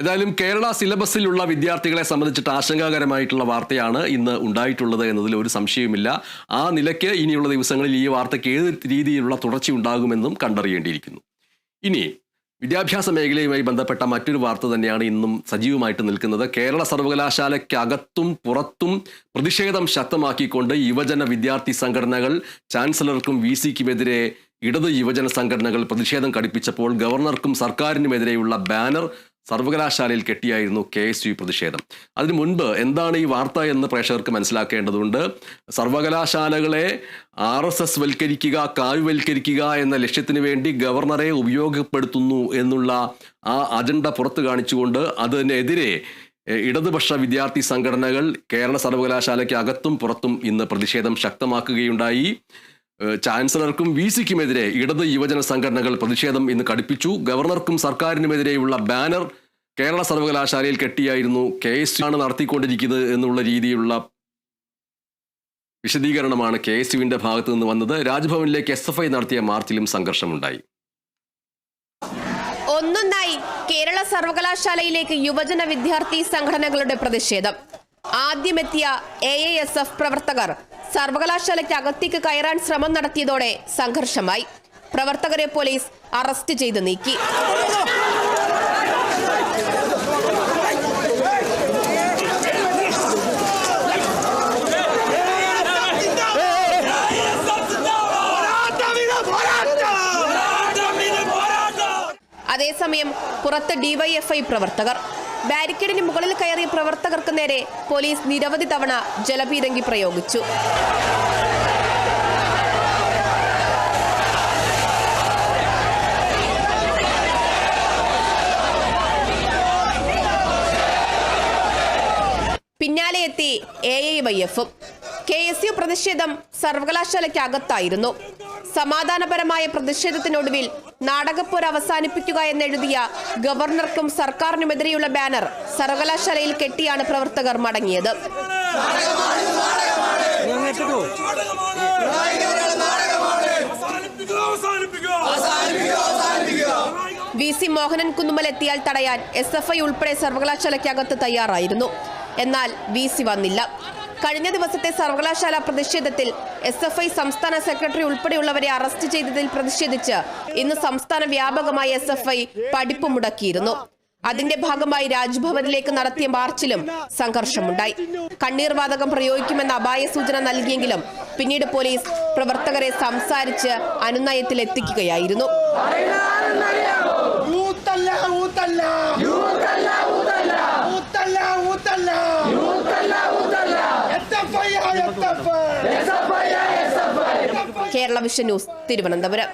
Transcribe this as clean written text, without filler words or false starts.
ഏതായാലും കേരള സിലബസിലുള്ള വിദ്യാർത്ഥികളെ സംബന്ധിച്ചിട്ട് ആശങ്കാകരമായിട്ടുള്ള വാർത്തയാണ് ഇന്ന് ഉണ്ടായിട്ടുള്ളത് എന്നതിൽ ഒരു സംശയവുമില്ല. ആ നിലയ്ക്ക് ഇനിയുള്ള ദിവസങ്ങളിൽ ഈ വാർത്തയ്ക്ക് ഏത് രീതിയിലുള്ള തുടർച്ചയുണ്ടാകുമെന്നും കണ്ടറിയേണ്ടിയിരിക്കുന്നു. ഇനി വിദ്യാഭ്യാസ മേഖലയുമായി ബന്ധപ്പെട്ട മറ്റൊരു വാർത്ത തന്നെയാണ് ഇന്നും സജീവമായിട്ട് നിൽക്കുന്നത്. കേരള സർവകലാശാലയ്ക്കകത്തും പുറത്തും പ്രതിഷേധം ശക്തമാക്കിക്കൊണ്ട് യുവജന വിദ്യാർത്ഥി സംഘടനകൾ ചാൻസലർക്കും VC-ക്കുമെതിരെ ഇടത് യുവജന സംഘടനകൾ പ്രതിഷേധം ഘടിപ്പിച്ചപ്പോൾ ഗവർണർക്കും സർക്കാരിനുമെതിരെയുള്ള ബാനർ സർവകലാശാലയിൽ കെട്ടിയായിരുന്നു KSU പ്രതിഷേധം. അതിനു മുൻപ് എന്താണ് ഈ വാർത്ത എന്ന് പ്രേക്ഷകർക്ക് മനസ്സിലാക്കേണ്ടതുണ്ട്. സർവകലാശാലകളെ RSS വൽക്കരിക്കുക, കാവ്യവൽക്കരിക്കുക എന്ന ലക്ഷ്യത്തിന് വേണ്ടി ഗവർണറെ ഉപയോഗപ്പെടുത്തുന്നു എന്നുള്ള ആ അജണ്ട പുറത്തു കാണിച്ചുകൊണ്ട് അതിനെതിരെ ഇടതുപക്ഷ വിദ്യാർത്ഥി സംഘടനകൾ കേരള സർവകലാശാലയ്ക്ക് അകത്തും പുറത്തും ഇന്ന് പ്രതിഷേധം ശക്തമാക്കുകയുണ്ടായി. ചാൻസലർക്കും VC-ക്കുമെതിരെ ഇടത് യുവജന സംഘടനകൾ പ്രതിഷേധം ഇന്ന് ഘടിപ്പിച്ചു. ഗവർണർക്കും സർക്കാരിനുമെതിരെയുള്ള ബാനർ കേരള സർവകലാശാലയിൽ കെട്ടിയായിരുന്നു KSU ആണ് നടത്തിക്കൊണ്ടിരിക്കുന്നത് എന്നുള്ള രീതിയിലുള്ള വിശദീകരണമാണ് KSUവിന്റെ ഭാഗത്തു നിന്ന് വന്നത്. രാജ്ഭവനിലേക്ക് SFI നടത്തിയ മാർച്ചിലും സംഘർഷമുണ്ടായി. ഒന്നൊന്നായി കേരള സർവകലാശാലയിലേക്ക് യുവജന വിദ്യാർത്ഥി സംഘടനകളുടെ പ്രതിഷേധം. ആദ്യമെത്തിയ AISF പ്രവർത്തകർ സർവകലാശാലയ്ക്ക് അകത്തേക്ക് കയറാൻ ശ്രമം നടത്തിയതോടെ സംഘർഷമായി. പ്രവർത്തകരെ പോലീസ് അറസ്റ്റ് ചെയ്ത് നീക്കി. അതേസമയം പുറത്ത് DYFI പ്രവർത്തകർ. ബാരിക്കേഡിന് മുകളിൽ കയറിയ പ്രവർത്തകർക്ക് നേരെ പോലീസ് നിരവധി തവണ ജലപീരങ്കി പ്രയോഗിച്ചു. പിന്നാലെ എത്തി AIYF. KSU പ്രതിഷേധം സർവകലാശാലയ്ക്ക് അകത്തായിരുന്നു. സമാധാനപരമായ പ്രതിഷേധത്തിനൊടുവിൽ നാടകപ്പോര് അവസാനിപ്പിക്കുക എന്നെഴുതിയ ഗവർണർക്കും സർക്കാരിനുമെതിരെയുള്ള ബാനർ സർവകലാശാലയിൽ കെട്ടിയാണ് പ്രവർത്തകർ മടങ്ങിയത്. VC മോഹനൻ കുന്നുമൽ എത്തിയാൽ തടയാൻ SFI ഉൾപ്പെടെ സർവകലാശാലയ്ക്കകത്ത് തയ്യാറായിരുന്നു. എന്നാൽ VC വന്നില്ല. കഴിഞ്ഞ ദിവസത്തെ സർവകലാശാല പ്രതിഷേധത്തിൽ SFI സംസ്ഥാന സെക്രട്ടറി ഉൾപ്പെടെയുള്ളവരെ അറസ്റ്റ് ചെയ്തതിൽ പ്രതിഷേധിച്ച് ഇന്ന് സംസ്ഥാന വ്യാപകമായി SFI പഠിപ്പ് മുടക്കിയിരുന്നു. അതിന്റെ ഭാഗമായി രാജ്ഭവനിലേക്ക് നടത്തിയ മാർച്ചിലും സംഘർഷമുണ്ടായി. കണ്ണീർ വാതകം പ്രയോഗിക്കുമെന്ന അപായ സൂചന നൽകിയെങ്കിലും പിന്നീട് പോലീസ് പ്രവർത്തകരെ സംസാരിച്ച് അനുനയത്തിൽ എത്തിക്കുകയായിരുന്നു. Kerala vision news, Thiruvananthapuram.